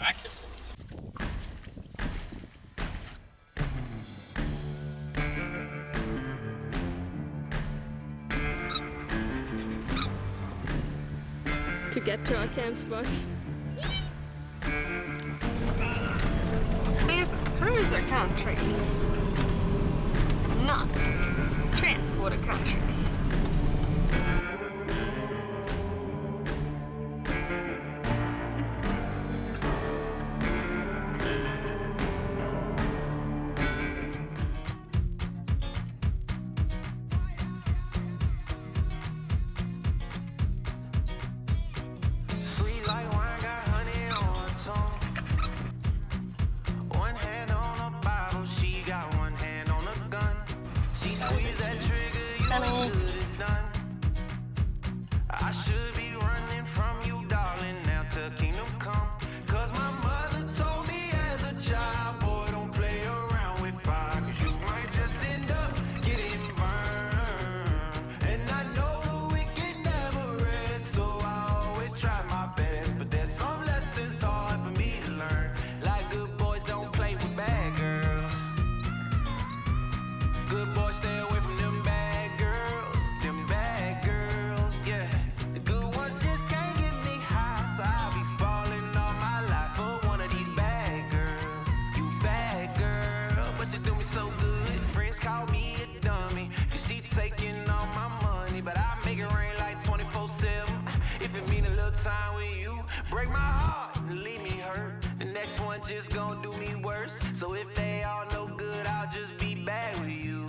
practice. To get to our camp spot. This is cruiser country, not transporter country. Break my heart and leave me hurt. The next one just gon' do me worse. So if they all no good, I'll just be bad with you.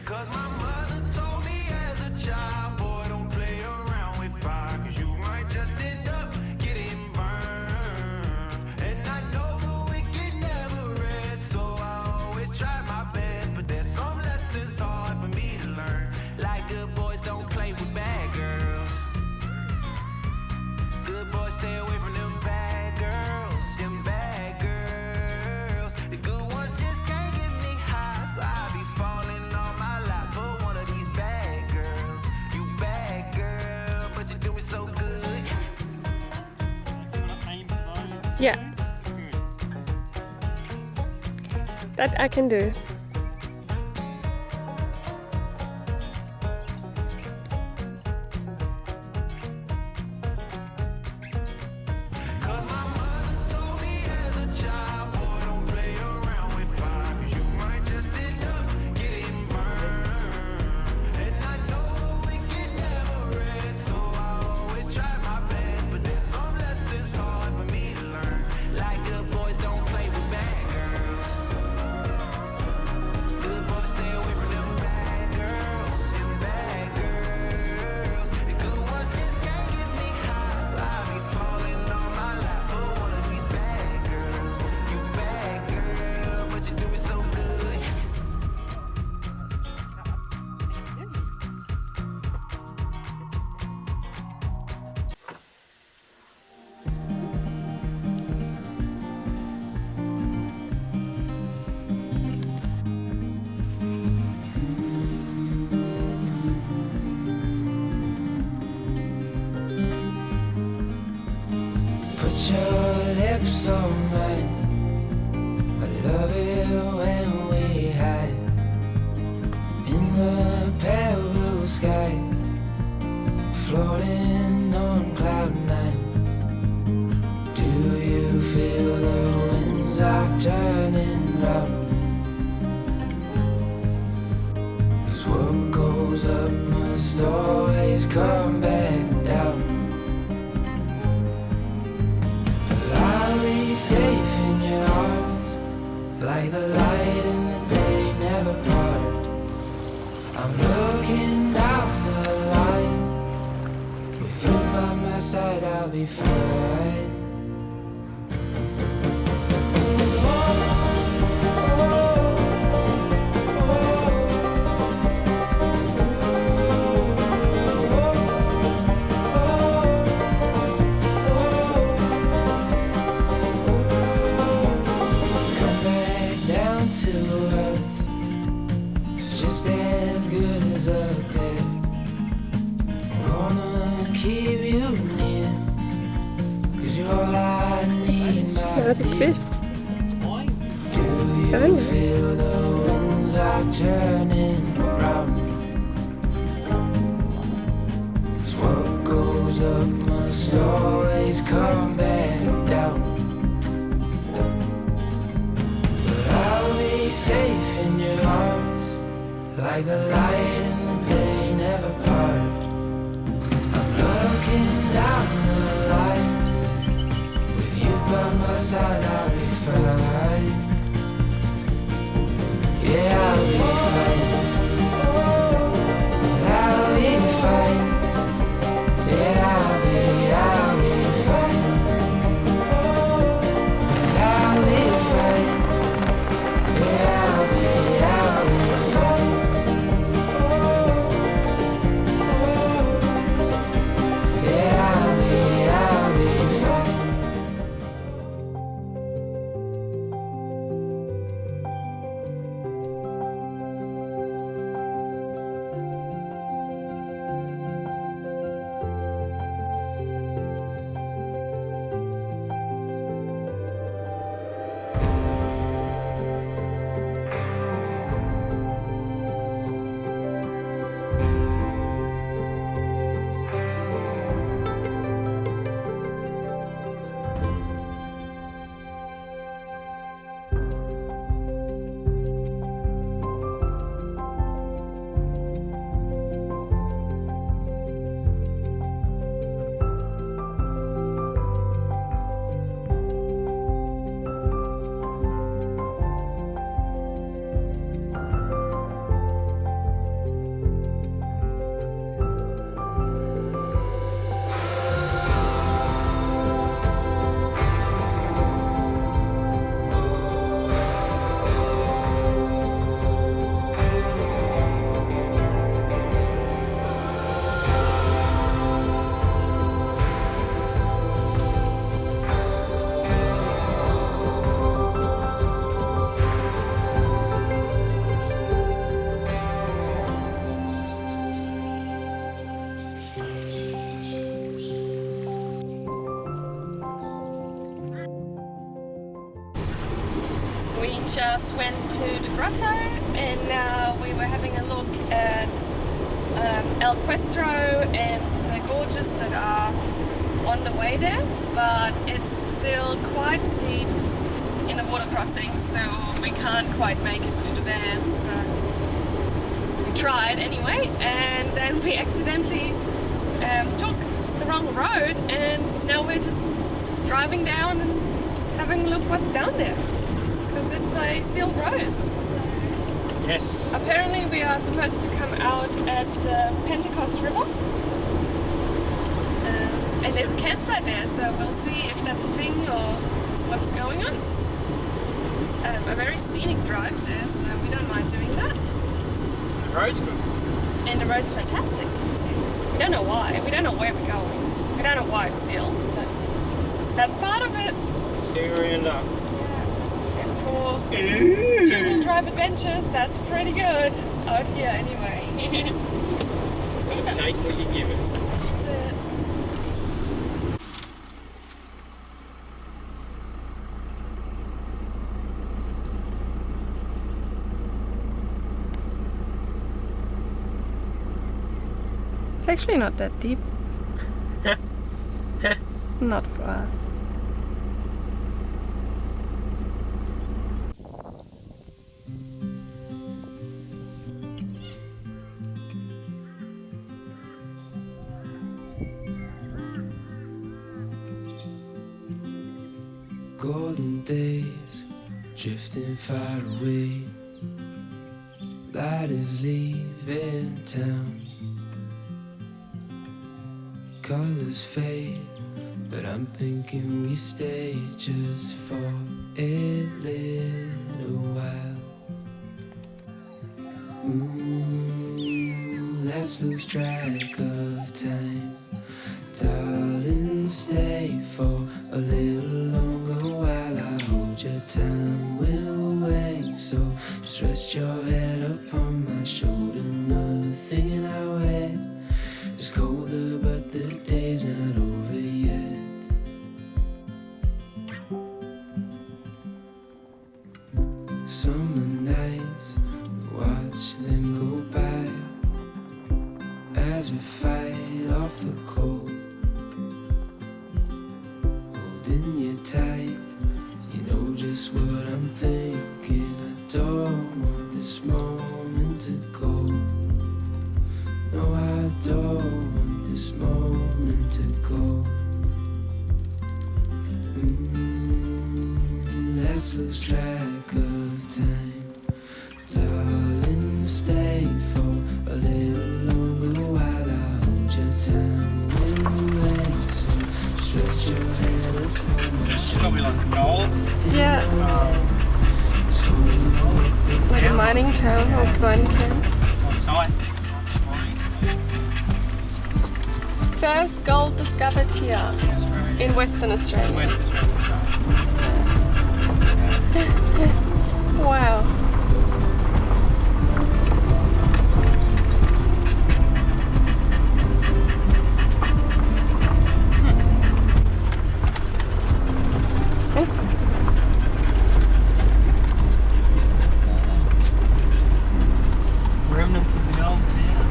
Cause my mother told me as a child, boy, don't play around with fire, cause you might just end up getting burned. And I know the wicked never rest, so I always try my best. But there's some lessons hard for me to learn. Like good boys don't play with bad girls. Good boys stay away from them bad girls. Them bad girls. The good ones just can't get me high, so I be falling on my lap for one of these bad girls. You bad girl, but you do me so good. Yeah. That I can do. Cause my mother told me as a child, boy, don't play around with fire, cause you might just end up getting burned. And I know we can never rest, so I always try my best. But there's some lessons hard for me to learn. Like good boys don't play with bad girls. Good boys stay away from them bad girls. Them bad girls. The good ones just can't get me high, so I be falling on my lap for one of these bad girls. You bad girl, but you do me so good. Put your lips on mine. I love it when we hide in the pale blue sky, floating on cloud nine. Do you feel the winds are turning round? 'Cause what goes up must always come back down. I'll be safe in your arms, like the light in the day never part. I'm looking down the line, with you by my side I'll be fine. Come back down to earth, it's just as good as up there. I'm gonna keep you near, Was it fish? Do you Done. feel the winds are turning round? 'Cause what goes up must always come back down. But I'll be safe in your arms, like the light in the day never part. I'm looking down the line, with you by my side I'll be fine. Yeah, I'll be fine. I'll be fine. Yeah, I'll be fine. I'll be fine. Yeah, I'll be fine. Yeah, I'll be fine. We just went to the grotto and now we were having a look at El Questro and the gorges that are on the way there, but it's still quite deep in the water crossing, so we can't quite make it with the van. But we tried anyway, and then we accidentally took the wrong road, and now we're just driving down and having a look what's down there. Because it's a sealed road. So Yes. apparently we are supposed to come out at the Pentecost River. And there's a campsite there, so we'll see if that's a thing or what's going on. It's a very scenic drive there, so we don't mind doing that. The road's good. And the road's fantastic. We don't know why. We don't know where we're going. We don't know why it's sealed, but that's part of it. See where we end up. And for two-wheel drive adventures, that's pretty good out here anyway. Gotta take what you give it. It's actually not that deep. Not for us. Golden days drifting far away. Light is leaving town. Colors fade, but I'm thinking we stay just for a little while. Let's lose track of time. Darling, stay for a little longer while I hold your time will wait. So just rest your head upon my shoulder. Nothing in our way. It's colder, but the day's not over yet. summer nights, watch them go by as we fight off the cold. Holding you tight, you know just what I'm thinking. I don't want this moment to go. No, I don't want this moment to go. Let's lose track of time. Darling, stay for a little longer while I hold your time. Wind waves, so stretch your head upon my shoulder. Probably like a gold. Yeah, like a mining town or mining camp. On site. First gold discovered here in Western Australia. West Australia. Wow. Remnants of the old town.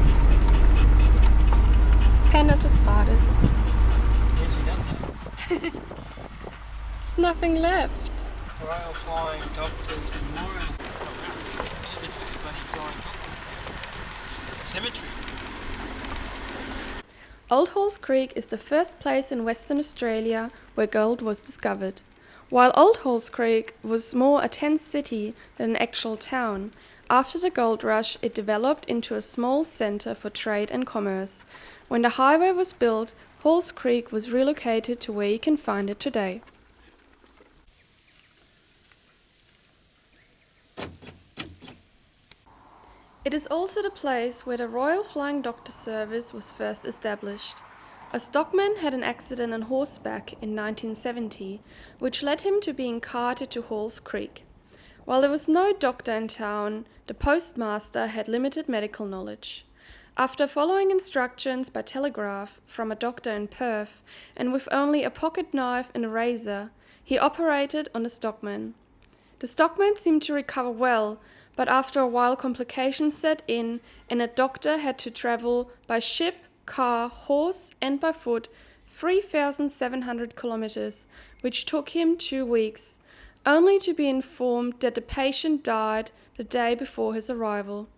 Panda just farted. Yeah, she does that. There's nothing left. Royal Flying Doctors Memorial. Oh, this is a bloody flying doctor cemetery. Old Halls Creek is the first place in Western Australia where gold was discovered. While Old Halls Creek was more a tent city than an actual town, after the gold rush it developed into a small centre for trade and commerce. When the highway was built, Halls Creek was relocated to where you can find it today. It is also the place where the Royal Flying Doctor Service was first established. A stockman had an accident on horseback in 1970, which led him to being carted to Halls Creek. While there was no doctor in town, the postmaster had limited medical knowledge. After following instructions by telegraph from a doctor in Perth, and with only a pocket knife and a razor, he operated on the stockman. The stockman seemed to recover well, but after a while complications set in and a doctor had to travel by ship, car, horse and by foot 3,700 kilometers, which took him 2 weeks, only to be informed that the patient died the day before his arrival.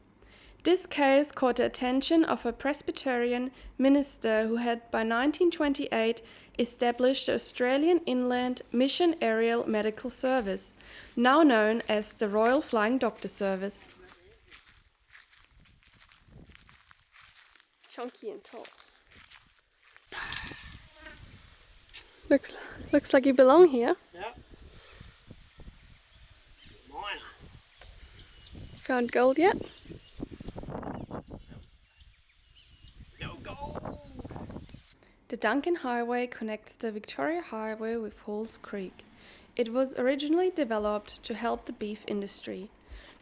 This case caught the attention of a Presbyterian minister who had by 1928 established the Australian Inland Mission Aerial Medical Service, now known as the Royal Flying Doctor Service. Chunky and tall. Looks like you belong here. Yeah. Mine. Found gold yet? No gold. The Duncan Highway connects the Victoria Highway with Halls Creek. It was originally developed to help the beef industry.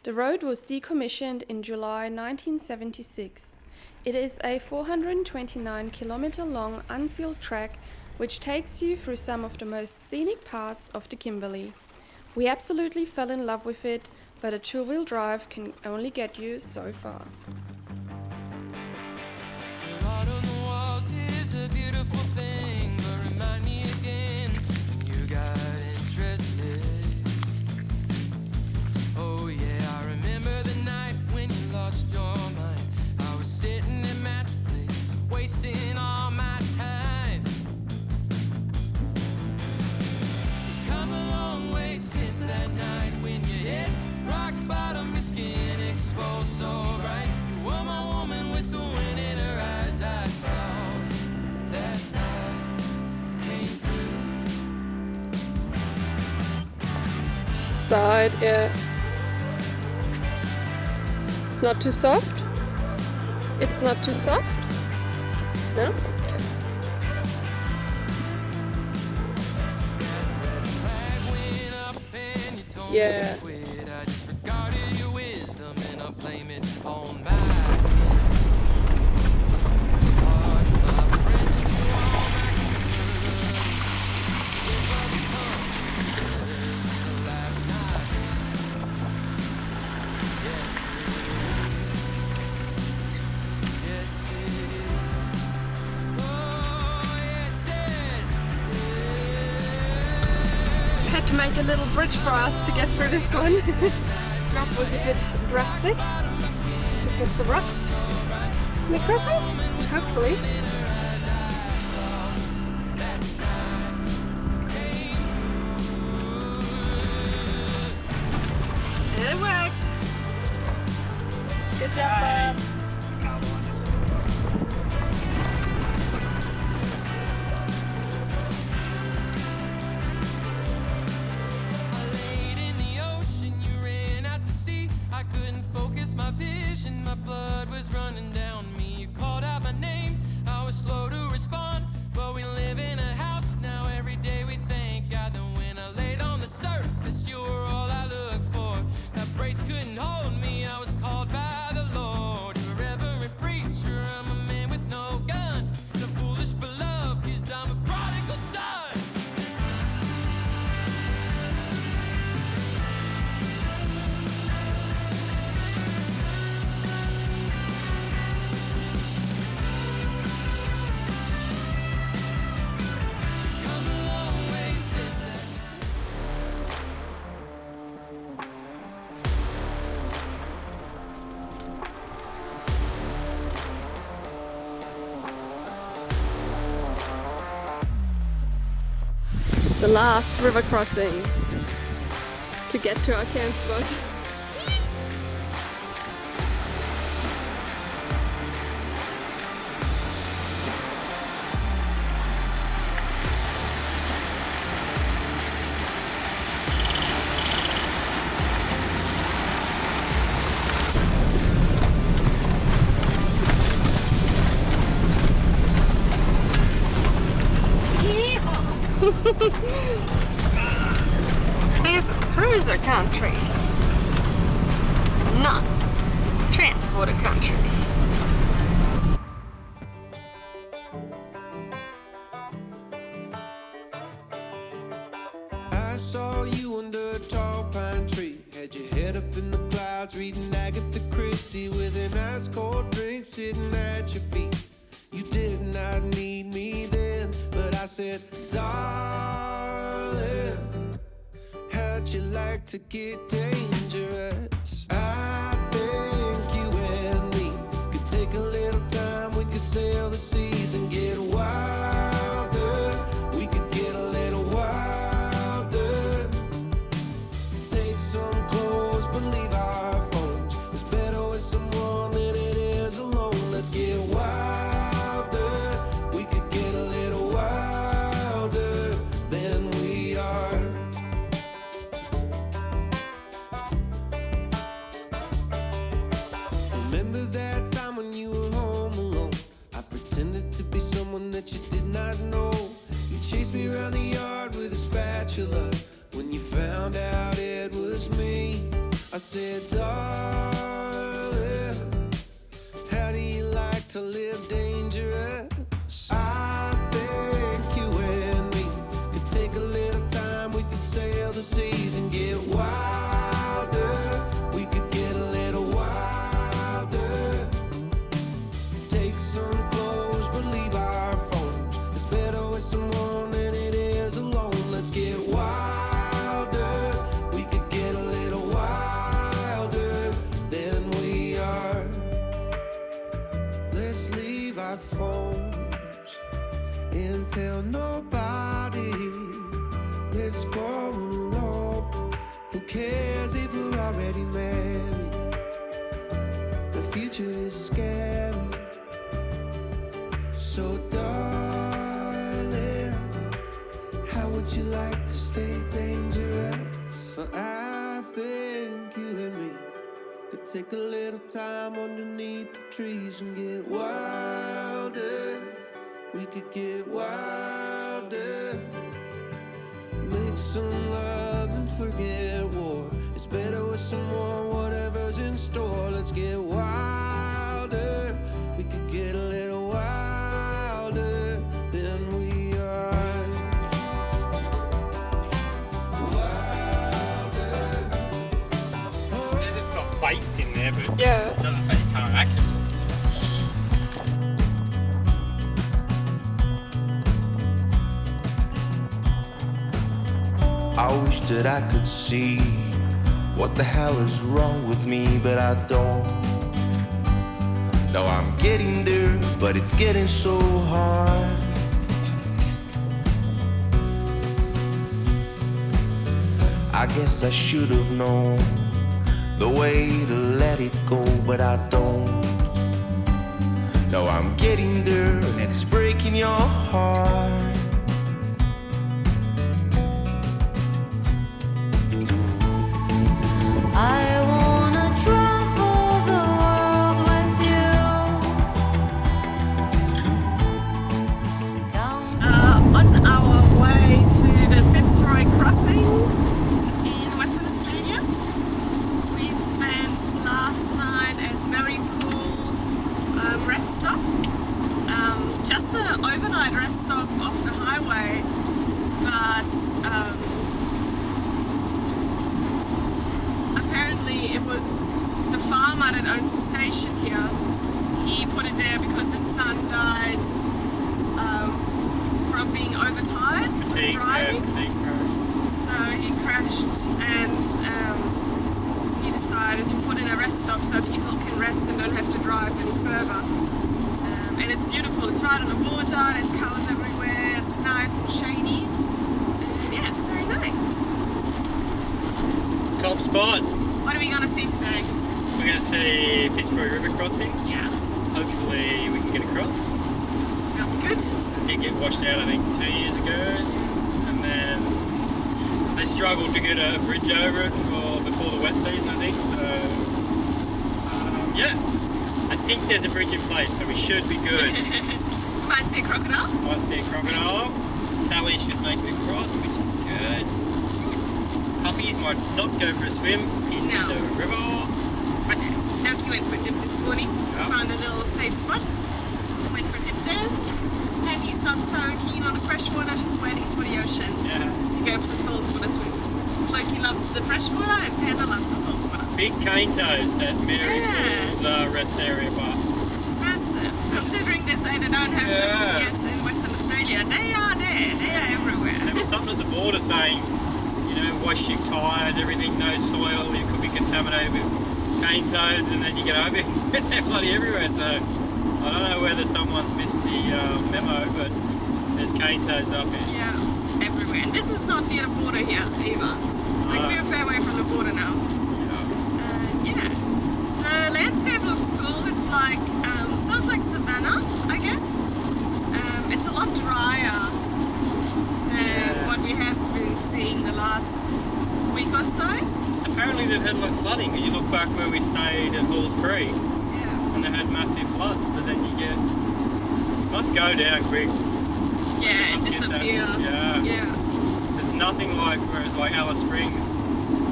The road was decommissioned in July 1976. It is a 429-kilometer long unsealed track which takes you through some of the most scenic parts of the Kimberley. We absolutely fell in love with it, but a two-wheel drive can only get you so far. Art on the walls is a beautiful thing, but remind me again when you got interested. Oh yeah, I remember the night when you lost your mind. I was sitting in Matt's place, wasting all my time. We've come a long way since that night when you hit rock bottom, your skin exposed so bright. You were my woman with the wind in her eyes. I saw that night came through. Side, yeah. It's not too soft? It's not too soft? No? Yeah. I disregarded your wisdom and I blame it on my had to make a little bridge for us to get through this one. That was a bit drastic. To hit the rocks. Am I crossing? Hopefully. It worked. Good job, Bob. My vision, my blood was running down me. You called out my name, I was slow to respond. But we live in a house now, every day we thank God that when I laid on the surface, you were all I looked for. That brace couldn't hold me, I was called by the Lord. You're a reverend preacher, I'm a man with no gun. No foolish for love, 'cause I'm a prodigal son. The last river crossing to get to our camp spot. This is cruiser country, not transporter country. I saw you under a tall pine tree. Had your head up in the clouds, reading Agatha Christie with an ice cold drink sitting at your feet. You did not need me then, but I said, darling, how'd you like to get dangerous? I think you and me could take a little time. We could sail the seas and get wilder. We could get a little wilder. Take some clothes, but leave our phones. It's better with someone than it is alone. Let's get wilder. We could get a little wilder than we are. Remember that time when you were home alone? I pretended to be someone that you did not know. You chased me around the yard with a spatula. When you found out it was me, I said, darling, how do you like to live dangerous? I think you and me could take a little time. We could sail the seas and get wilder. We could get a little wilder. Take some clothes, but leave our phones. It's better with someone than it is alone. Let's get wilder. We could get a little wilder than we are. Let's leave our phones and tell nobody. Let's go elope. Who cares if we're already married? The future is scary. So darling, how would you like to stay dangerous? Well, I think you and me could take a little time underneath the trees and get wilder. We could get wilder. Make some love and forget war. It's better with someone, whatever's in store. Let's get wilder. We could get a little wilder than we are. Wilder. It's got bikes in there, but Yeah. it doesn't say you can't access it. I wish that I could see what the hell is wrong with me, but I don't. No, I'm getting there, but it's getting so hard. I guess I should have known the way to let it go, but I don't. No, I'm getting there, and it's breaking your heart. I wanna travel the world with you. On our way to the Fitzroy Crossing in Western Australia, we spent last night at very cool rest stop. Just an overnight rest stop off the highway, but apparently it was the farmer that owns the station here. He put it there because his son died from being overtired from driving. So he crashed, and he decided to put in a rest stop so people can rest and don't have to drive any further. And it's beautiful. It's right on the water. There's colours everywhere. It's nice and shady. And yeah, it's very nice. Top spot. What are we going to see today? We're going to see Fitzroy River crossing. Yeah. Hopefully we can get across. That'll be good. It did get washed out, I think, 2 years ago, and then they struggled to get a bridge over it before the wet season, I think. So yeah, I think there's a bridge in place, so we should be good. Might see a crocodile. Might see a crocodile. Sally should make the cross, which is good. Puppies might not go for a swim in No. the river. But Duncan went for a dip this morning. Yeah. Found a little safe spot. Went for a dip there. Penny's not so keen on the freshwater. She's waiting for the ocean. Yeah. You go for the saltwater swims. Floki loves the freshwater and Panda loves the saltwater. Big cane toads at Mary Yeah. Pools rest area bar. Massive. Considering they say they don't have Yeah. them yet in Western Australia, they are there. They are everywhere. There was something at the border saying, you know, wash your tyres, everything, no soil, it could be contaminated with cane toads, and then you get over here and they're bloody everywhere. So I don't know whether someone's missed the memo, but there's cane toads up here. Yeah, everywhere. And this is not near the border here either. Like we're a fair way from the border now. Yeah. Yeah. The landscape looks cool. It's like sort of like savanna, I guess. It's a lot drier than what we have been seeing the last week or so. Apparently they've had like flooding, because you look back where we stayed at Halls Creek, Yeah. and they had massive floods, but then you get, must go down quick. Yeah, and Must get that- disappear. Yeah. Yeah. There's nothing like, whereas like Alice Springs,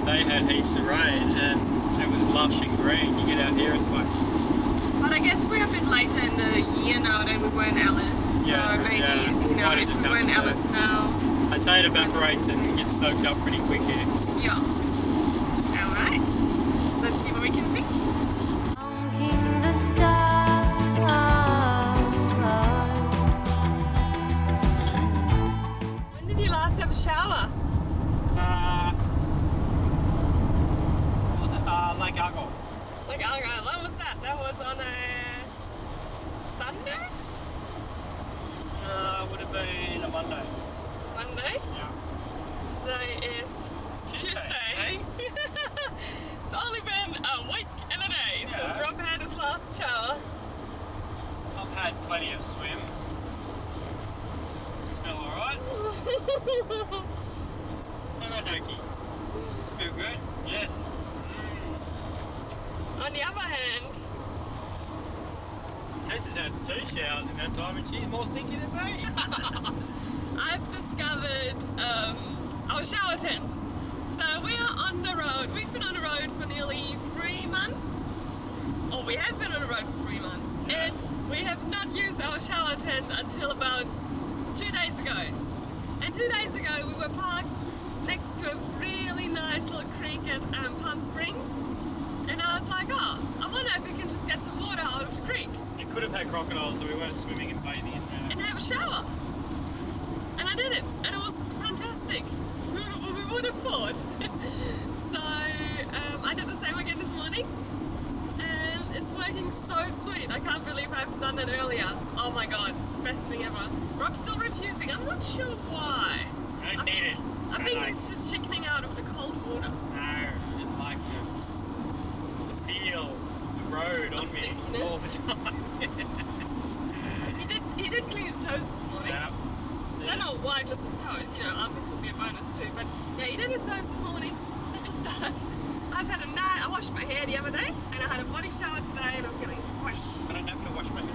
they had heaps of rain and it was lush and green. You get out here, it's like, But I guess we're a bit later in the year now than we were in Alice. Yeah, So maybe, yeah. you know, Might have if just we were in come to Alice now. I'd say it evaporates and gets soaked up pretty quick here. Yeah. Alright. Let's see what we can see. Counting the stars. When did you last have a shower? Lake Argyle. Like Argyle, when was that? That was on a Sunday? Would have been a Monday. Monday? Yeah. Today is Tuesday. Hey? It's only been a week and a day since Yeah. Rob had his last shower. I've had plenty of swims. Smell alright? No, Doki. Smell good? Yes. On the other hand, Tess has had 2 showers in that time and she's more stinky than me. I've discovered our shower tent. So we are on the road. We've been on the road for nearly 3 months. Or we have been on the road for 3 months. And we have not used our shower tent until about 2 days ago. And 2 days ago we were parked next to a really nice little creek at Palm Springs. And I was like, oh, I wonder if we can just get some water out of the creek It could have had crocodiles, so we weren't swimming and bathing in there. and have a shower. And I did it, and it was fantastic. We would afford. So I did the same again this morning, and it's working so sweet. I can't believe I've done it earlier. Oh my god, it's the best thing ever. Rob's still refusing. I'm not sure why. I don't need it. I think he's just chickening out of the cold water. No, I just like the feel, the road on me Stinkiness. all the time. He did clean his toes this morning. Yeah. I don't know why just his toes, you know, armpits will be a bonus too, but yeah, he did his toes this morning. That's a start. I've had a night, I washed my hair the other day, and I had a body shower today, and I'm feeling fresh. I don't have to wash my hair.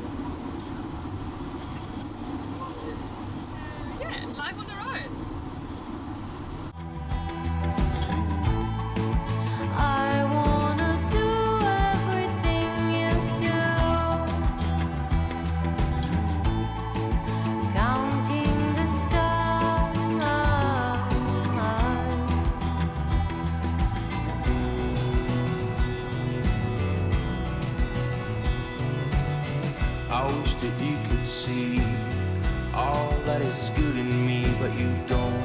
Yeah, live on the road. I wanna do everything you do, counting the stars. I wish that you could see all that is good in me, but you don't.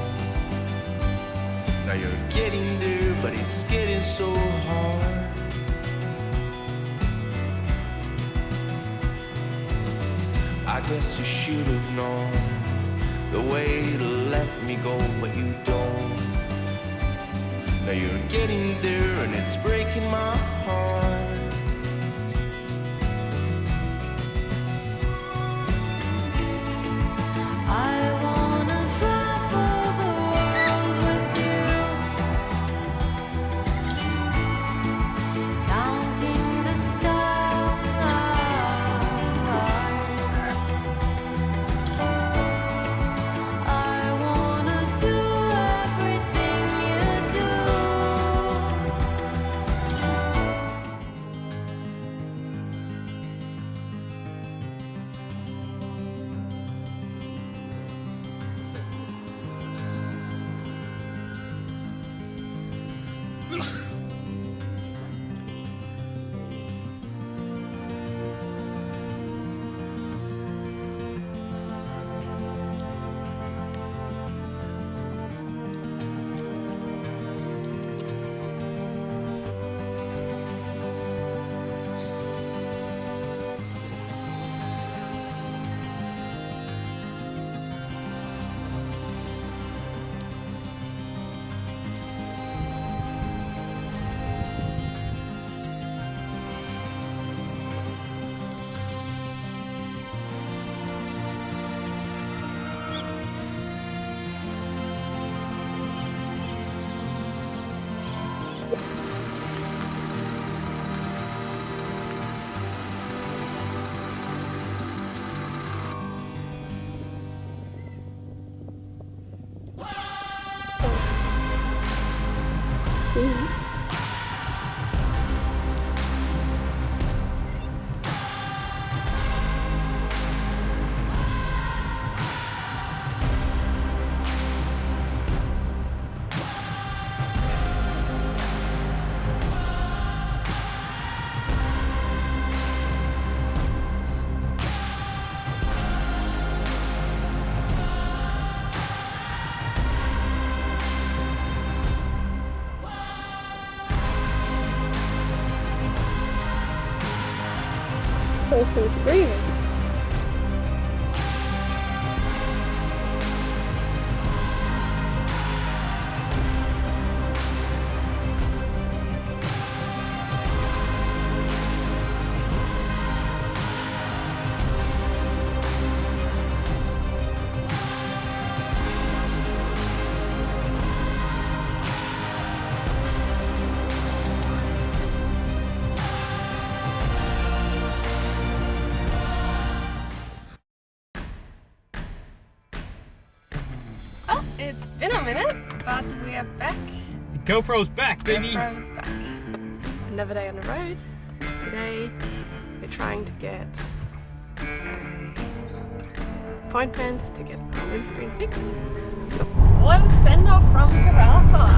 Now you're getting there, but it's getting so hard. I guess you should have known the way to let me go, but you don't. Now you're getting there, and it's breaking my heart. I wanna travel the world with you, counting the stars. I wanna do everything you do. Dolphin's breathing. Oh, it's been a minute, but we are back. The GoPro's back, baby. GoPro's back. Another day on the road. Today we're trying to get an appointment to get our windscreen fixed. What a send off from Carafa!